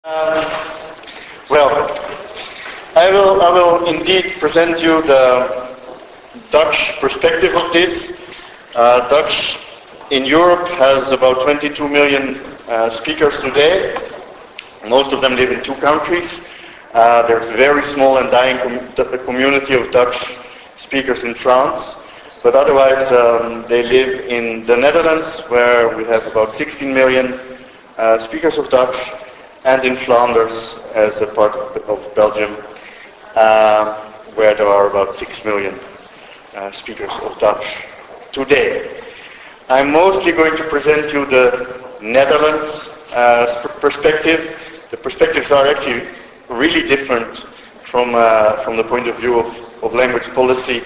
Um, well, I will indeed present you the Dutch perspective of this. Dutch in Europe has about 22 million speakers today. Most of them live in two countries. There's a very small and dying community of Dutch speakers in France. But otherwise, they live in the Netherlands, where we have about 16 million speakers of Dutch, and in Flanders, as a part of Belgium, where there are about 6 million speakers of Dutch today. I'm mostly going to present you the Netherlands perspective. The perspectives are actually really different from the point of view of language policy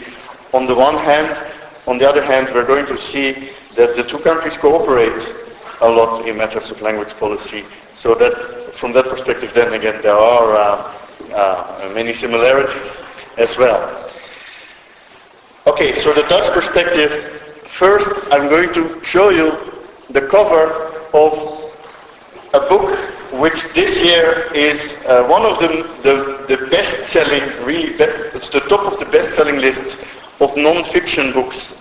on the one hand. On the other hand, we're going to see that the two countries cooperate a lot in matters of language policy. So that from that perspective, then again, there are many similarities as well. Okay, so the Dutch perspective. First, I'm going to show you the cover of a book which this year is one of the best-selling, it's the top of the best-selling lists of non-fiction books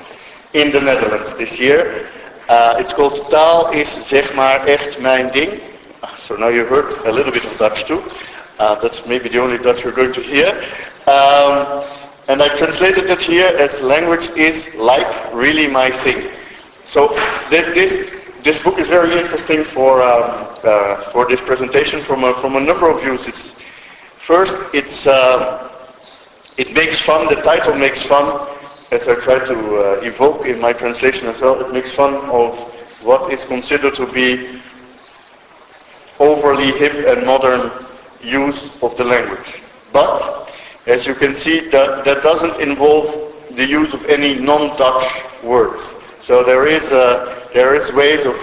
in the Netherlands this year. It's called Taal is zeg maar echt mijn ding. So now you heard a little bit of Dutch too. That's maybe the only Dutch you're going to hear. And I translated it here as language is like really my thing. So this book is very interesting for this presentation from a number of views. First, it makes fun. The title makes fun, as I try to evoke in my translation as well. It makes fun of what is considered to be overly hip and modern use of the language. But as you can see, that doesn't involve the use of any non-Dutch words. So there is ways of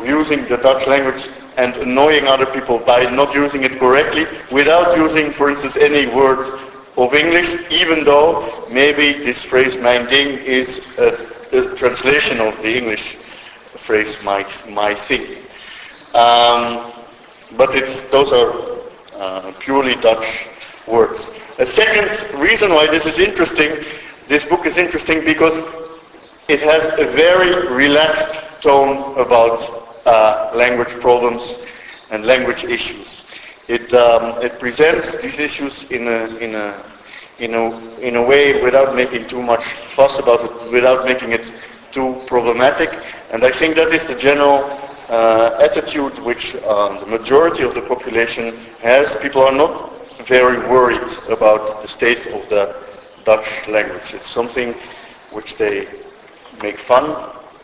using the Dutch language and annoying other people by not using it correctly without using, for instance, any word of English, even though maybe this phrase mijn ding is a translation of the English phrase my thing. But those are purely Dutch words. A second reason why this book is interesting because it has a very relaxed tone about language problems and language issues. It presents these issues in a way without making too much fuss about it, without making it too problematic. And I think that is the general attitude which the majority of the population has. People are not very worried about the state of the Dutch language. It's something which they make fun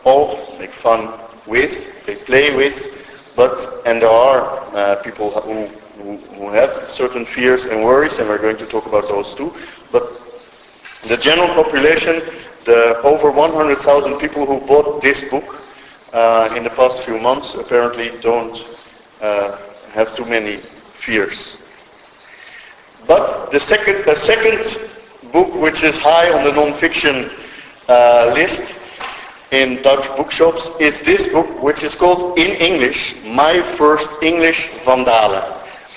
of, make fun with, they play with, and there are people who have certain fears and worries, and we're going to talk about those too. But the general population, the over 100,000 people who bought this book in the past few months apparently don't have too many fears. But the second book which is high on the non-fiction list in Dutch bookshops is this book which is called in English, My First English Van Dalen.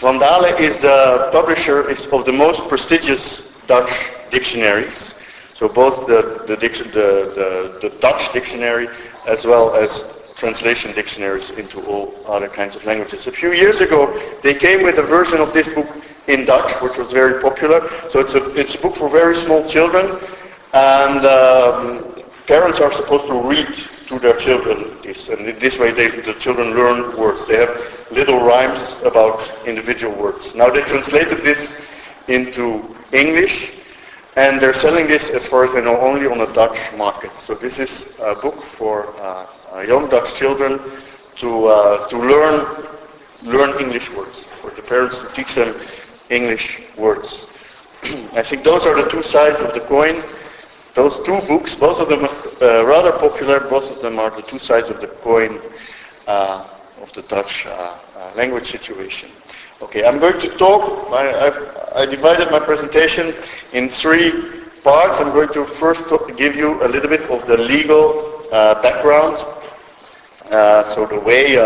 Van Dalen is the publisher of the most prestigious Dutch dictionaries. So both the Dutch dictionary as well as translation dictionaries into all other kinds of languages. A few years ago, they came with a version of this book in Dutch, which was very popular. So it's a book for very small children, and parents are supposed to read to their children this, and in this way the children learn words. They have little rhymes about individual words. Now they translated this into English, and they're selling this, as far as I know, only on a Dutch market. So this is a book for young Dutch children to learn English words, for the parents to teach them English words. I think those are the two sides of the coin. Those two books, both of them rather popular, both of them are the two sides of the coin of the Dutch language situation. Okay, I'm going to talk, I divided my presentation in three parts. I'm going to first give you a little bit of the legal background. So the way,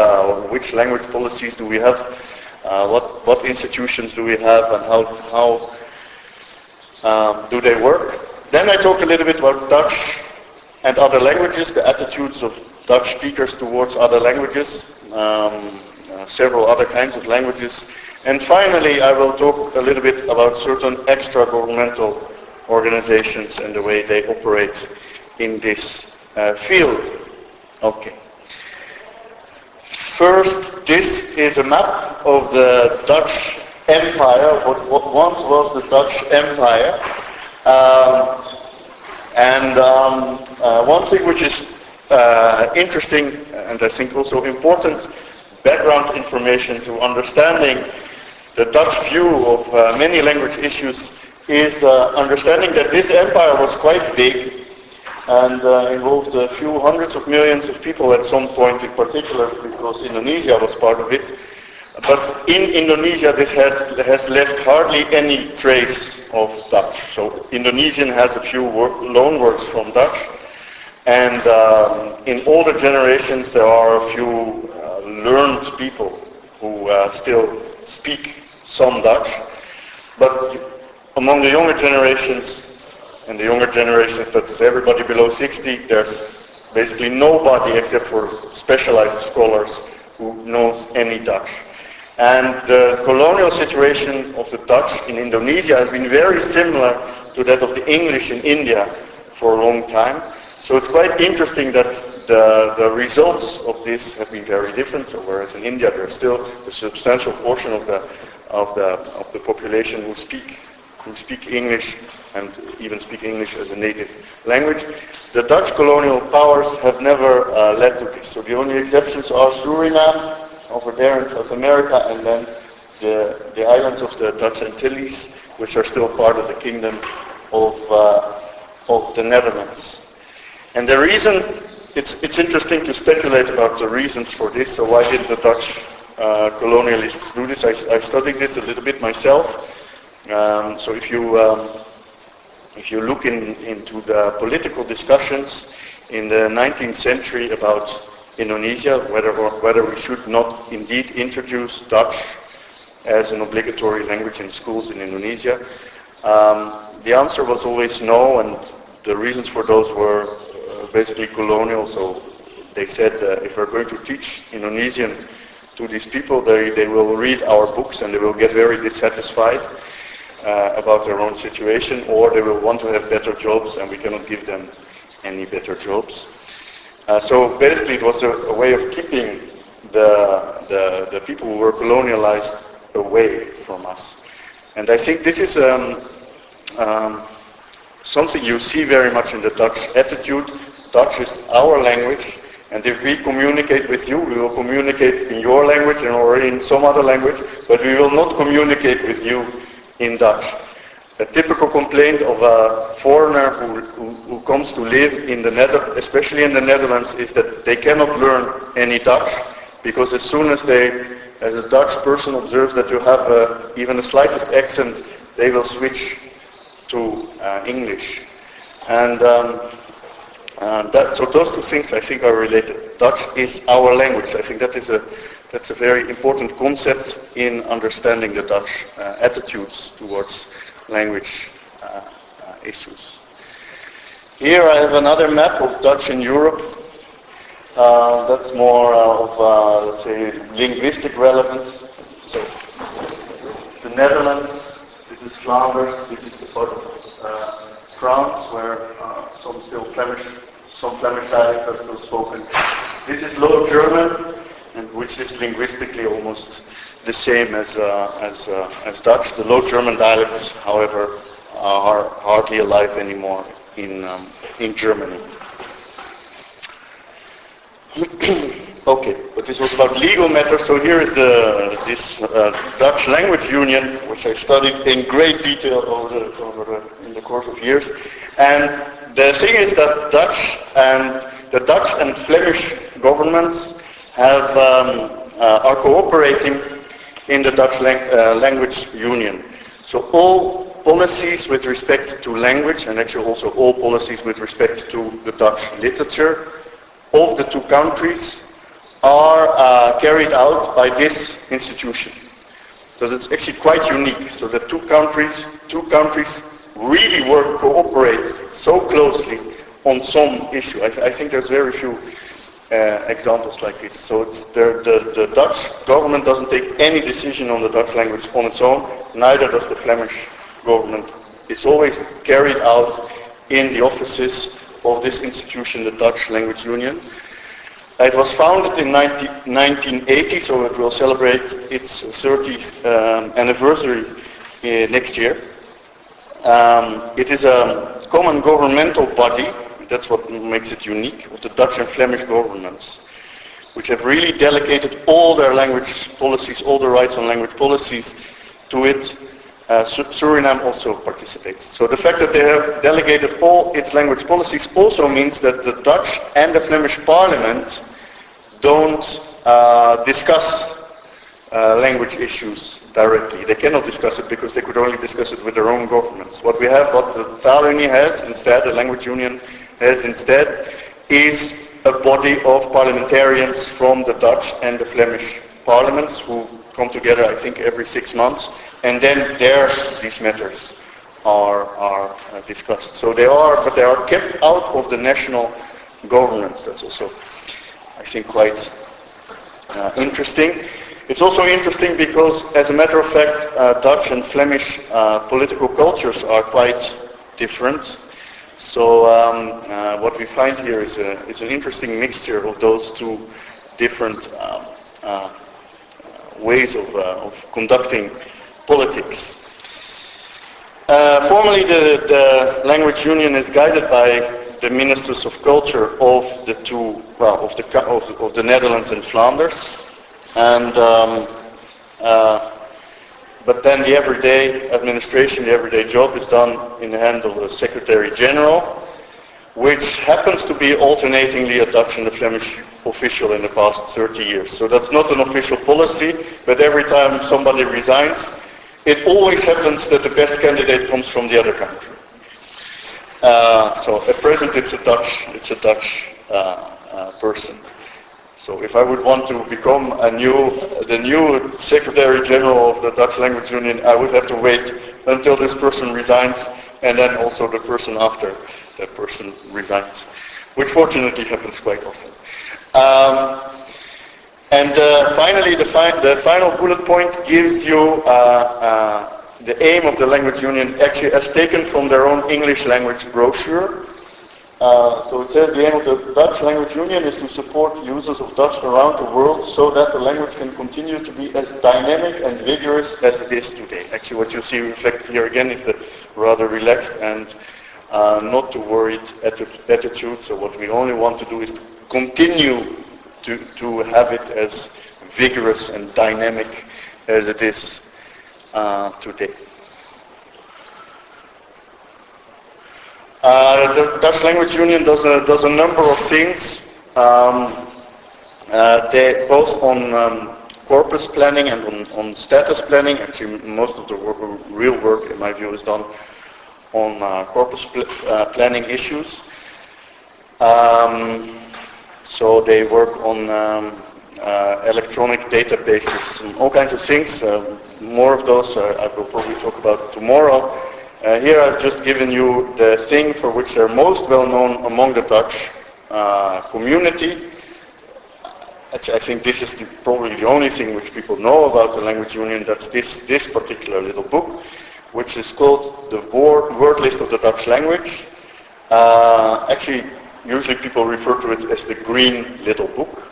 which language policies do we have what institutions do we have and how do they work. Then I talk a little bit about Dutch and other languages, the attitudes of Dutch speakers towards other languages, several other kinds of languages. And finally, I will talk a little bit about certain extra-governmental organizations and the way they operate in this field. Okay. First, this is a map of the Dutch Empire, what once was the Dutch Empire. One thing which is interesting and I think also important background information to understanding the Dutch view of many language issues is understanding that this empire was quite big and involved a few hundreds of millions of people at some point in particular, because Indonesia was part of it. But in Indonesia this has left hardly any trace of Dutch. So Indonesian has a few loan words from Dutch, and in older generations there are a few learned people who still speak some Dutch. But among the younger generations, and the younger generations, that's everybody below 60, there's basically nobody except for specialized scholars who knows any Dutch. And the colonial situation of the Dutch in Indonesia has been very similar to that of the English in India for a long time. So it's quite interesting that the results of this have been very different. So whereas in India there's still a substantial portion of the population who speak English and even speak English as a native language, the Dutch colonial powers have never led to this. So the only exceptions are Suriname over there in South America, and then the islands of the Dutch Antilles, which are still part of the kingdom of the Netherlands. And the reason, it's interesting to speculate about the reasons for this. So why did the Dutch colonialists do this? I studied this a little bit myself. So if you look into the political discussions in the 19th century about Indonesia, whether we should not indeed introduce Dutch as an obligatory language in schools in Indonesia, the answer was always no, and the reasons for those were basically colonial. So they said if we're going to teach Indonesian to these people, they will read our books and they will get very dissatisfied about their own situation, or they will want to have better jobs and we cannot give them any better jobs. So basically it was a way of keeping the people who were colonialized away from us. And I think this is something you see very much in the Dutch attitude. Dutch is our language, and if we communicate with you, we will communicate in your language or in some other language, but we will not communicate with you in Dutch. A typical complaint of a foreigner who comes to live in the Netherlands, especially in the Netherlands, is that they cannot learn any Dutch, because as soon as a Dutch person observes that you have even the slightest accent, they will switch to English. And so those two things I think are related. Dutch is our language. I think that's a very important concept in understanding the Dutch attitudes towards language issues. Here I have another map of Dutch in Europe. That's more of, let's say, linguistic relevance. So, it's the Netherlands, this is Flanders, this is the part of France, where some Flemish dialects are still spoken. This is Low German, and which is linguistically almost the same as Dutch. The Low German dialects, however, are hardly alive anymore in Germany. Okay, but this was about legal matters. So here is this Dutch language union, which I studied in great detail in the course of years. And the thing is that the Dutch and Flemish governments are cooperating in the Dutch language union. So all policies with respect to language, and actually also all policies with respect to the Dutch literature of the two countries, are carried out by this institution. So that's actually quite unique. So the two countries really cooperate so closely on some issue. I think there's very few examples like this. So it's the Dutch government doesn't take any decision on the Dutch language on its own, neither does the Flemish government. It's always carried out in the offices of this institution, the Dutch Language Union. It was founded in 1980, so it will celebrate its 30th anniversary next year. It is a common governmental body, that's what makes it unique, of the Dutch and Flemish governments, which have really delegated all their language policies, all the rights on language policies to it. Suriname also participates. So the fact that they have delegated all its language policies also means that the Dutch and the Flemish parliament don't discuss language issues directly. They cannot discuss it because they could only discuss it with their own governments. What the Taalunie has instead, the language union has instead, is a body of parliamentarians from the Dutch and the Flemish parliaments who come together, I think, every 6 months, and then these matters are discussed. So they are kept out of the national governments. That's also, I think, quite interesting. It's also interesting because, as a matter of fact, Dutch and Flemish political cultures are quite different. So what we find here is an interesting mixture of those two different ways of conducting politics. Formally, the language union is guided by the ministers of culture of the two, of the Netherlands and Flanders, and but then the everyday administration, the everyday job is done in the hand of a Secretary General, which happens to be alternatingly a Dutch and a Flemish official in the past 30 years. So that's not an official policy, but every time somebody resigns, it always happens that the best candidate comes from the other country. So at present it's a Dutch person. So if I would want to become the new Secretary General of the Dutch Language Union, I would have to wait until this person resigns, and then also the person after that person resigns, which fortunately happens quite often. Finally, the final bullet point gives you the aim of the language union, actually as taken from their own English language brochure. So it says the aim of the Dutch Language Union is to support users of Dutch around the world so that the language can continue to be as dynamic and vigorous as it is today. Actually, what you see reflected here again is the rather relaxed and not too worried attitude. So what we only want to do is to continue to have it as vigorous and dynamic as it is today. The Dutch Language Union does a number of things. They both on corpus planning and on status planning. Actually, most of the real work, in my view, is done on corpus planning issues. So they work on electronic databases and all kinds of things. More of those I will probably talk about tomorrow. Here I've just given you the thing for which they're most well known among the Dutch community. Actually, I think this is probably the only thing which people know about the language union. That's this particular little book, which is called the word list of the Dutch language. Actually, usually people refer to it as the green little book,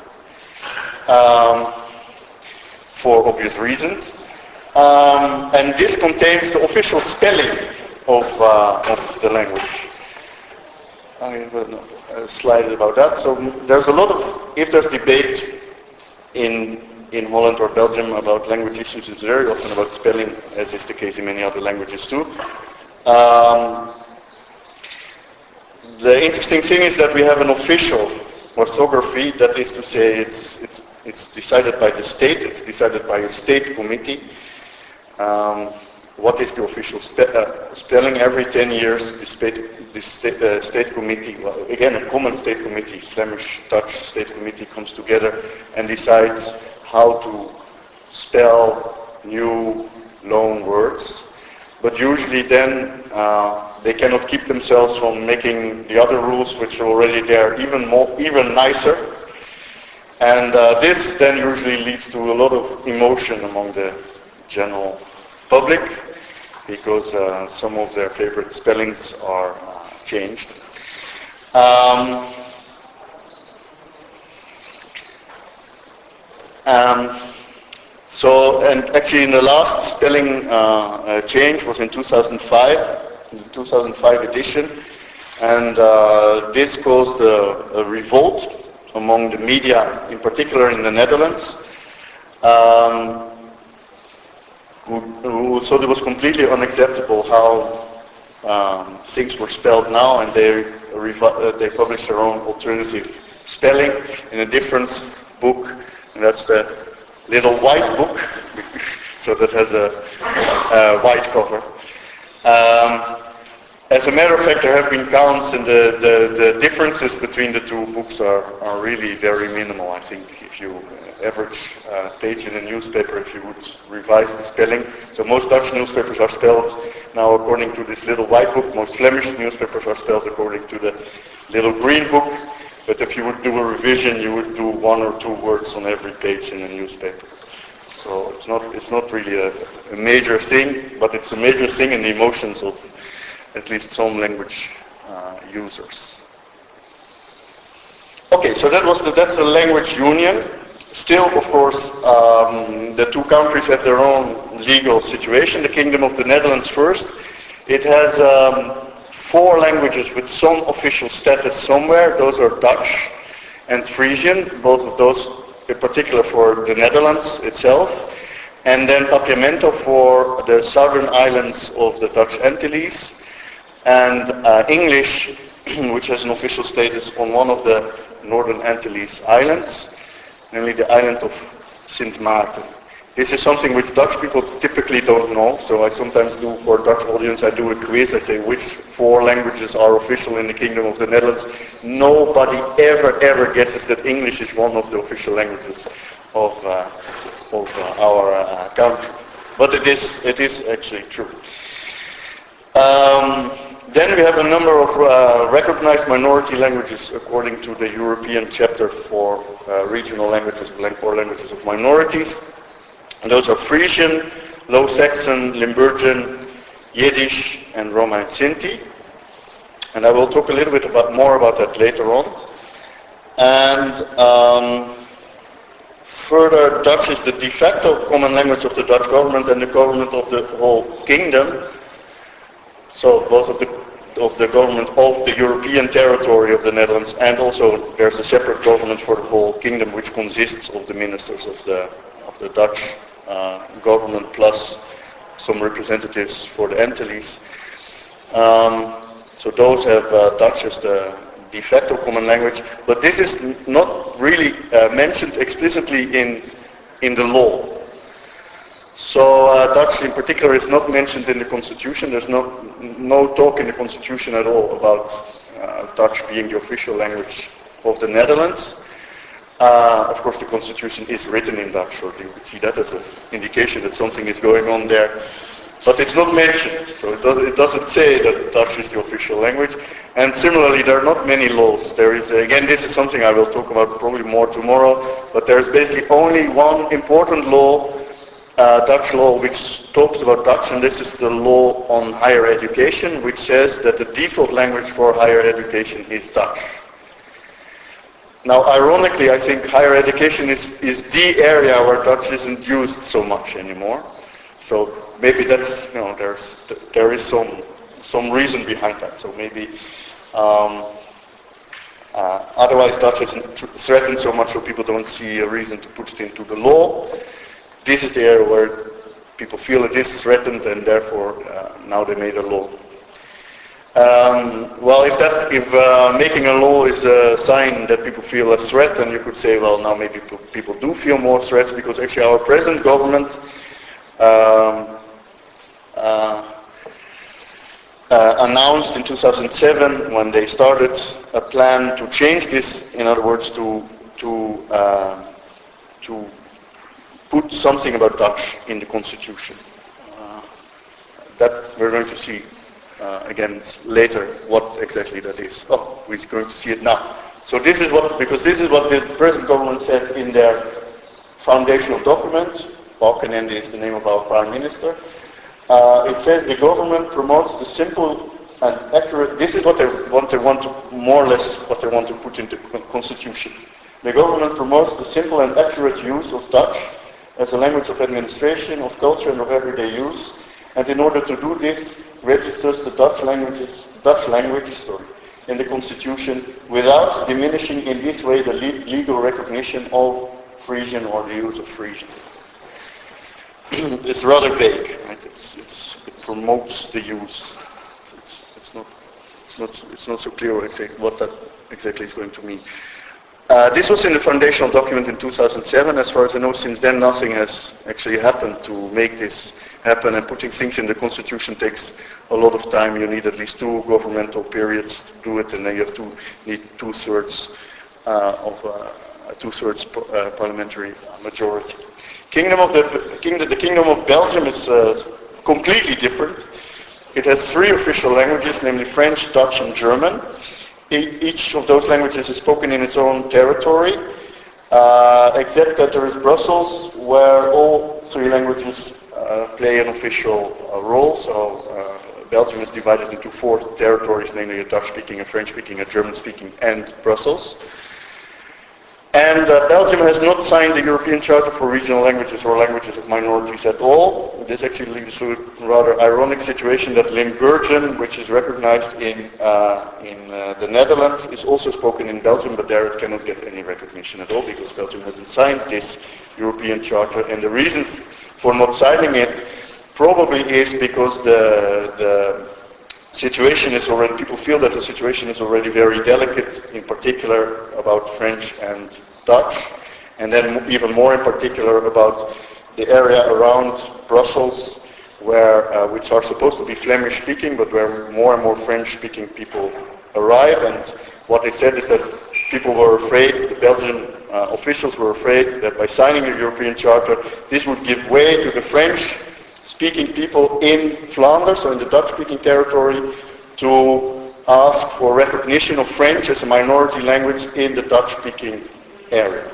for obvious reasons. And this contains the official spelling of the language. I have a slide about that. So there's a lot of, if there's debate in Holland or Belgium about language issues, it's very often about spelling, as is the case in many other languages too. The interesting thing is that we have an official orthography, that is to say it's decided by the state, it's decided by a state committee. What is the official spelling? Every 10 years the state committee, well, again a common state committee, Flemish, Dutch state committee comes together and decides how to spell new loan words, but usually then they cannot keep themselves from making the other rules which are already there even nicer. And this then usually leads to a lot of emotion among the general public, because some of their favorite spellings are changed. So, and actually in the last spelling change was in 2005, in the 2005 edition, and this caused a revolt among the media, in particular in the Netherlands, who thought it was completely unacceptable how things were spelled now, and they published their own alternative spelling in a different book, and that's the little white book, so that has a white cover. As a matter of fact, there have been counts, and the differences between the two books are really very minimal. I think if you average page in a newspaper, if you would revise the spelling. So most Dutch newspapers are spelled now according to this little white book. Most Flemish newspapers are spelled according to the little green book. But if you would do a revision, you would do 1 or 2 words on every page in a newspaper. So it's not really a major thing, but it's a major thing in the emotions of at least some language users. Okay, so that's the language union. Still, of course, the two countries have their own legal situation. The Kingdom of the Netherlands first. It has 4 languages with some official status somewhere. Those are Dutch and Frisian, both of those in particular for the Netherlands itself. And then Papiamento for the southern islands of the Dutch Antilles. And English, which has an official status on one of the northern Antilles islands, namely the island of Sint Maarten. This is something which Dutch people typically don't know, so I sometimes do, for a Dutch audience, I do a quiz. I say which 4 languages are official in the Kingdom of the Netherlands. Nobody ever guesses that English is one of the official languages of our country. But it is actually true. Then we have a number of recognized minority languages according to the European chapter for regional languages or languages of minorities. And those are Frisian, Low Saxon, Limburgian, Yiddish, and Roma and Sinti. And I will talk a little bit more about that later on. And further, Dutch is the de facto common language of the Dutch government and the government of the whole kingdom. So both of the government of the European territory of the Netherlands, and also there's a separate government for the whole kingdom, which consists of the ministers of the Dutch government plus some representatives for the Antilles. So those have Dutch as the de facto common language, but this is not really mentioned explicitly in the law. So Dutch in particular is not mentioned in the constitution. There's no talk in the constitution at all about Dutch being the official language of the Netherlands. Of course the constitution is written in Dutch, so you could see that as an indication that something is going on there. But it's not mentioned, so it doesn't say that Dutch is the official language. And similarly, there are not many laws. There is, again, this is something I will talk about probably more tomorrow, but there is basically only one important law, Dutch law, which talks about Dutch, and this is the law on higher education, which says that the default language for higher education is Dutch. Now, ironically, I think higher education is the area where Dutch isn't used so much anymore. So maybe that's, there is some reason behind that. So maybe otherwise Dutch isn't threatened so much, so people don't see a reason to put it into the law. This is the area where people feel it is threatened, and therefore now they made a law. Well, if making a law is a sign that people feel a threat, then you could say, well, now maybe people do feel more threats, because actually our present government announced in 2007, when they started a plan to change this, in other words, to put something about Dutch in the constitution. That we're going to see again later what exactly that is. Oh, we're going to see it now. So this is what, because this is what the present government said in their foundational document. Balkenende is the name of our Prime Minister. It says the government promotes the simple and accurate, this is what they want to, more or less what they want to put into constitution. The government promotes the simple and accurate use of Dutch as a language of administration, of culture and of everyday use, and in order to do this, registers the Dutch language in the constitution without diminishing in this way the legal recognition of Frisian or the use of Frisian. It's rather vague, right? It promotes the use. It's not so clear what that exactly is going to mean. This was in the foundational document in 2007. As far as I know, since then nothing has actually happened to make this happen, and putting things in the constitution takes a lot of time. You need at least 2 governmental periods to do it, and then you need two-thirds parliamentary majority. The Kingdom of Belgium is completely different. It has 3 official languages, namely French, Dutch and German. Each of those languages is spoken in its own territory, except that there is Brussels, where all 3 languages play an official role. So Belgium is divided into 4 territories, namely a Dutch-speaking, a French-speaking, a German-speaking, and Brussels. And Belgium has not signed the European Charter for Regional Languages or Languages of Minorities at all. This actually leads to a rather ironic situation that Limburgian, which is recognized in the Netherlands, is also spoken in Belgium, but there it cannot get any recognition at all because Belgium hasn't signed this European Charter. And the reason for not signing it probably is because the situation is already, people feel that the situation is already very delicate, in particular about French and Dutch, and then even more in particular about the area around Brussels, where which are supposed to be Flemish speaking, but where more and more French speaking people arrive. And what they said is that people were afraid, the Belgian officials were afraid that by signing the European Charter, this would give way to the French speaking people in Flanders, or in the Dutch-speaking territory, to ask for recognition of French as a minority language in the Dutch-speaking area.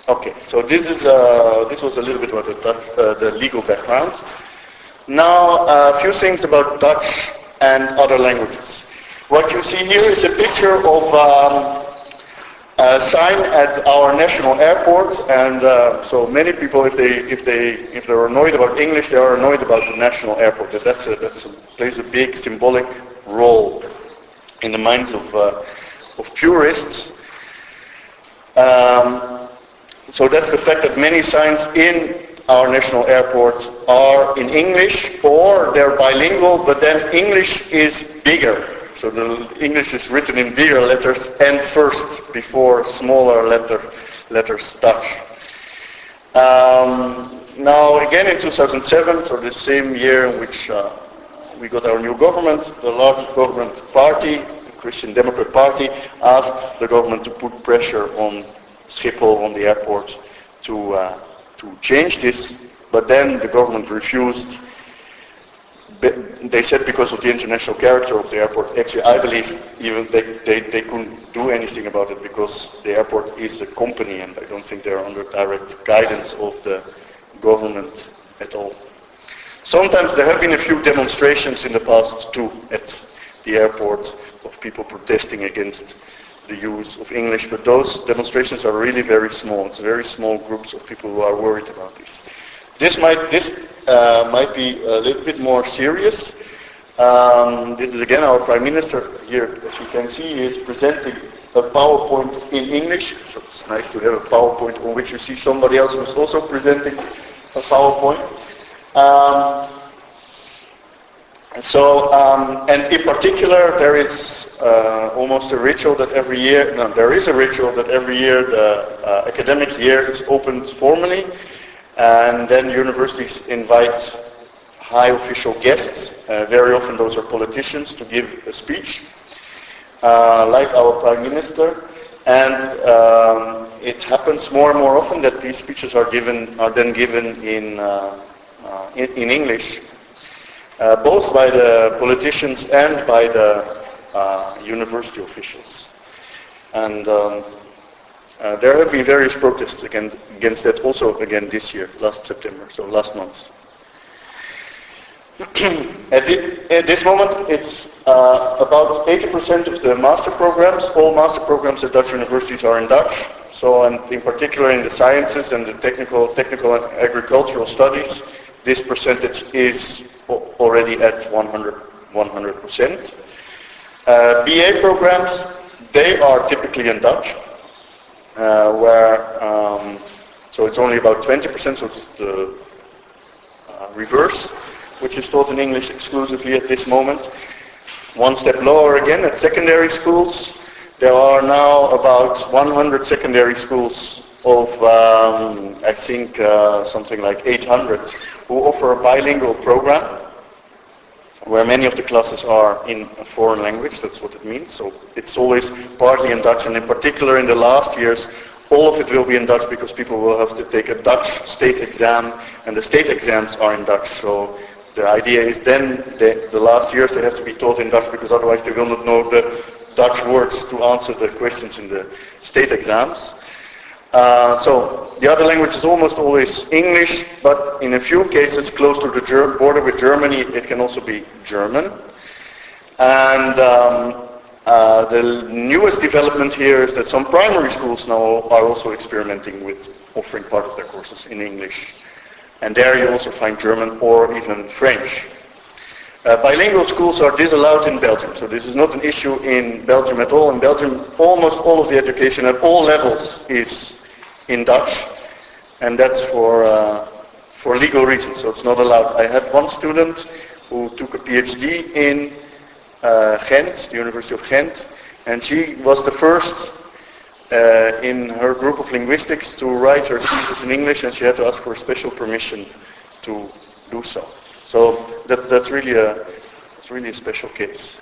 Okay, so this was a little bit about the legal background. Now, a few things about Dutch and other languages. What you see here is a picture of a sign at our national airport, and so many people, if they're annoyed about English, they are annoyed about the national airport. That plays a big symbolic role in the minds of purists. So that's the fact that many signs in our national airport are in English, or they're bilingual, but then English is bigger. So the English is written in bigger letters and first before smaller letters Dutch. Now again in 2007, so the same year in which we got our new government, the largest government party, the Christian Democrat Party, asked the government to put pressure on Schiphol, on the airport, to change this, but then the government refused. They said because of the international character of the airport. Actually, I believe even they couldn't do anything about it because the airport is a company, and I don't think they're under direct guidance of the government at all. Sometimes there have been a few demonstrations in the past too at the airport of people protesting against the use of English, but those demonstrations are really very small. It's very small groups of people who are worried about this. This might be a little bit more serious. This is again our Prime Minister here, as you can see, he is presenting a PowerPoint in English. So it's nice to have a PowerPoint on which you see somebody else who's also presenting a PowerPoint. And in particular, there is almost a ritual that every year, the academic year is opened formally, and then universities invite high official guests. Very often those are politicians to give a speech, like our Prime Minister. And it happens more and more often that these speeches are then given in English, both by the politicians and by the university officials. And there have been various protests against that also again this year, last September, so last month. At this moment, it's about 80% of the master programs. All master programs at Dutch universities are in Dutch. So, and in particular in the sciences and the technical and agricultural studies, this percentage is already at 100%. BA programs, they are typically in Dutch, so it's only about 20%, so it's the reverse, which is taught in English exclusively at this moment. One step lower again, at secondary schools, there are now about 100 secondary schools of, I think, something like 800, who offer a bilingual program, where many of the classes are in a foreign language, that's what it means. So it's always partly in Dutch, and in particular in the last years, all of it will be in Dutch because people will have to take a Dutch state exam, and the state exams are in Dutch. So the idea is then, the last years they have to be taught in Dutch because otherwise they will not know the Dutch words to answer the questions in the state exams. So the other language is almost always English, but in a few cases close to the border with Germany, it can also be German. And the newest development here is that some primary schools now are also experimenting with offering part of their courses in English. And there you also find German or even French. Bilingual schools are disallowed in Belgium, so this is not an issue in Belgium at all. In Belgium, almost all of the education at all levels is in Dutch, and that's for legal reasons, so it's not allowed. I had one student who took a PhD in Ghent, the University of Ghent, and she was the first in her group of linguistics to write her thesis in English, and she had to ask for special permission to do so. So that's really a special case.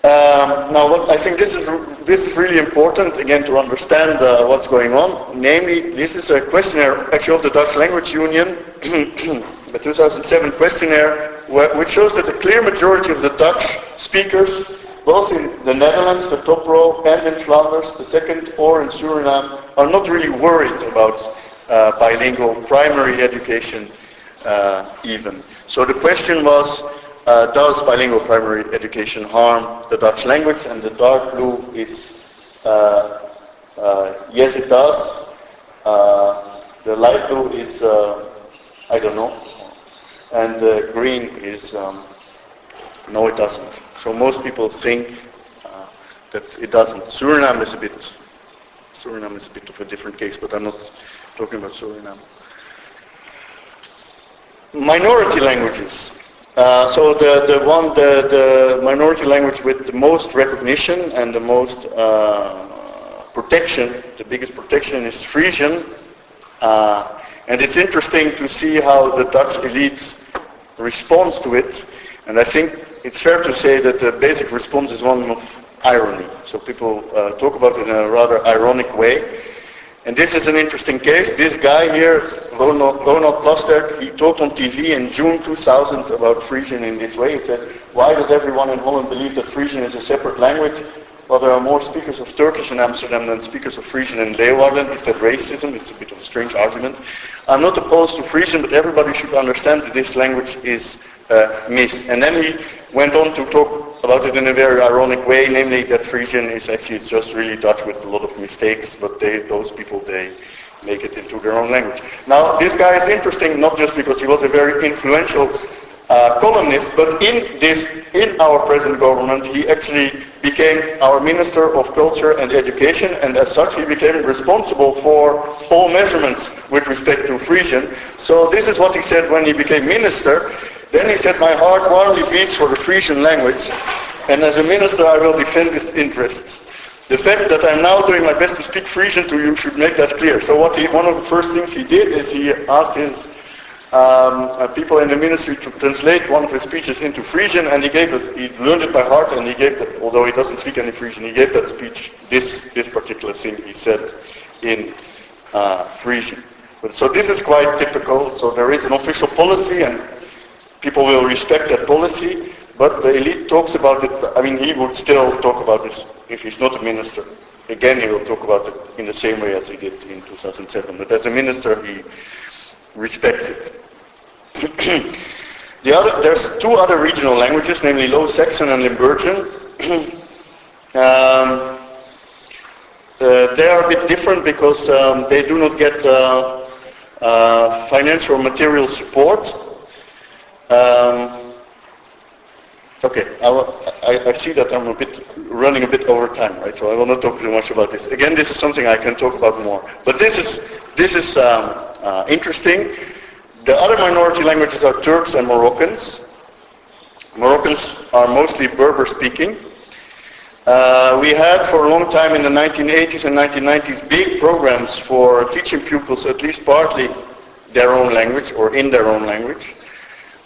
Now, I think this is really important again to understand what's going on. Namely, this is a questionnaire actually of the Dutch Language Union, the 2007 questionnaire, which shows that the clear majority of the Dutch speakers, both in the Netherlands, the top row, and in Flanders, the second, or in Suriname, are not really worried about bilingual primary education even. So the question was, does bilingual primary education harm the Dutch language? And the dark blue is yes, it does. The light blue is I don't know. And the green is no, it doesn't. So most people think that it doesn't. Suriname is a bit of a different case, but I'm not talking about Suriname. Minority languages. So the minority language with the most recognition and the most protection, the biggest protection, is Frisian. And it's interesting to see how the Dutch elite responds to it. And I think it's fair to say that the basic response is one of irony. So people talk about it in a rather ironic way. And this is an interesting case. This guy here, Ronald Plasterk, he talked on TV in June 2000 about Frisian in this way. He said, why does everyone in Holland believe that Frisian is a separate language? Well, there are more speakers of Turkish in Amsterdam than speakers of Frisian in Leeuwarden. Is that racism? It's a bit of a strange argument. I'm not opposed to Frisian, but everybody should understand that this language is missed. And then he went on to talk about it in a very ironic way, namely that Frisian is actually just really Dutch with a lot of mistakes, but those people make it into their own language. Now, this guy is interesting not just because he was a very influential columnist, but in our present government, he actually became our Minister of Culture and Education, and as such he became responsible for all measurements with respect to Frisian. So this is what he said when he became minister. Then he said, my heart warmly beats for the Frisian language, and as a minister I will defend its interests. The fact that I'm now doing my best to speak Frisian to you should make that clear. So one of the first things he did is he asked his people in the ministry to translate one of his speeches into Frisian, and he learned it by heart, and he gave that, although he doesn't speak any Frisian, he gave that speech, this particular thing he said in Frisian. So this is quite typical. So there is an official policy, and people will respect that policy, but the elite talks about it. I mean, he would still talk about this if he's not a minister. Again, he will talk about it in the same way as he did in 2007. But as a minister, he respects it. There's two other regional languages, namely Low Saxon and Limburgian. They are a bit different because they do not get financial or material support. Okay, I see that I'm running a bit over time, right? So I will not talk too much about this. Again, this is something I can talk about more. But this is interesting. The other minority languages are Turks and Moroccans. Moroccans are mostly Berber speaking. We had for a long time in the 1980s and 1990s big programs for teaching pupils at least partly their own language or in their own language.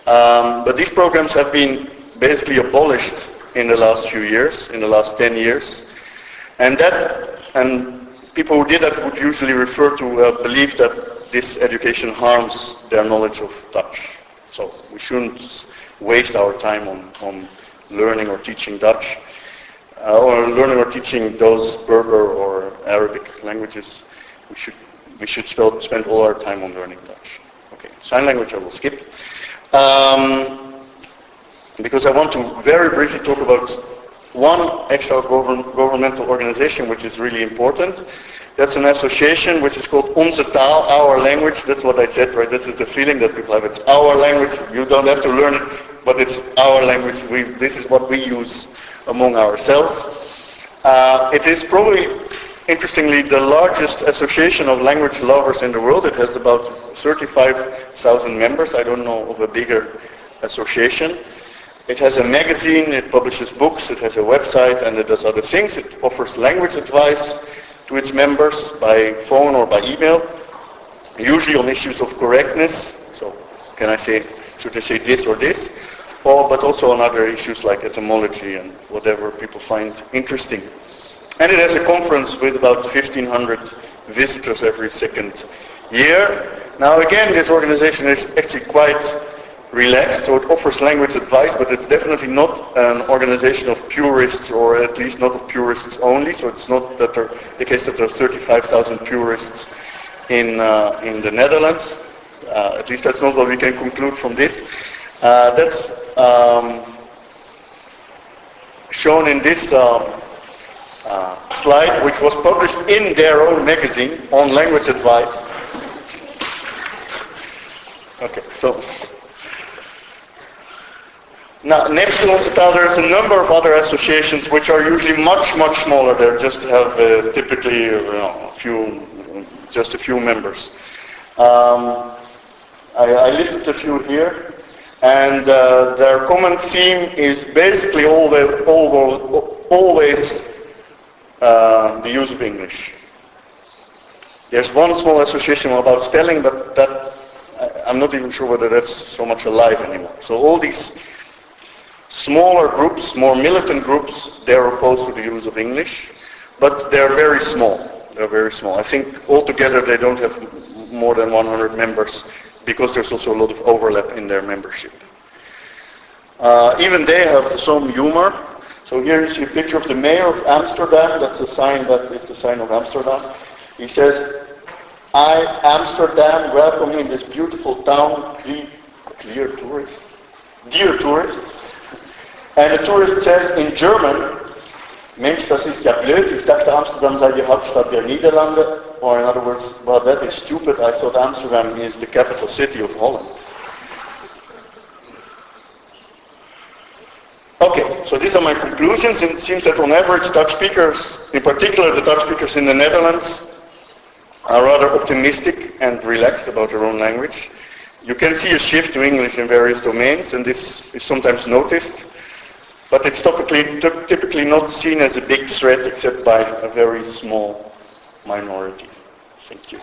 But these programs have been basically abolished in the last few years, in the last 10 years. And people who did that would usually refer to a belief that this education harms their knowledge of Dutch. So we shouldn't waste our time on learning or teaching Dutch, or learning or teaching those Berber or Arabic languages. We should spend all our time on learning Dutch. Okay, sign language I will skip. Because I want to very briefly talk about one extra governmental organization which is really important. That's an association which is called Onze Taal, our language. That's what I said, right? This is the feeling that people have. It's our language. You don't have to learn it, but it's our language. This is what we use among ourselves. It is probably, interestingly, the largest association of language lovers in the world. It has about 35,000 members. I don't know of a bigger association. It has a magazine, it publishes books, it has a website, and it does other things. It offers language advice to its members by phone or by email, usually on issues of correctness. So, should I say this or this? But also on other issues like etymology and whatever people find interesting. And it has a conference with about 1,500 visitors every second year. Now again, this organization is actually quite relaxed, so it offers language advice, but it's definitely not an organization of purists, or at least not of purists only. So it's not that the case that there are 35,000 purists in the Netherlands. At least that's not what we can conclude from this. That's shown in this slide, which was published in their own magazine on language advice. Okay, so. Now, next to Onze Taal, there's a number of other associations which are usually much, much smaller. They just have typically just a few members. I listed a few here, and their common theme is basically always the use of English. There's one small association about spelling, but that I'm not even sure whether that's so much alive anymore. So all these smaller groups, more militant groups, they're opposed to the use of English, but they're very small. They're very small. I think altogether they don't have more than 100 members, because there's also a lot of overlap in their membership. Even they have some humor. So here you see a picture of the mayor of Amsterdam. That's a sign of Amsterdam. He says, "I, Amsterdam, welcome you in this beautiful town, dear tourists." And the tourist says in German, "Mensch, das ist ja blöd. Ich dachte, Amsterdam sei die Hauptstadt der Niederlande." Or in other words, "Well, that is stupid. I thought Amsterdam is the capital city of Holland." Okay, so these are my conclusions. It seems that on average, Dutch speakers, in particular the Dutch speakers in the Netherlands, are rather optimistic and relaxed about their own language. You can see a shift to English in various domains, and this is sometimes noticed. But it's typically not seen as a big threat except by a very small minority. Thank you.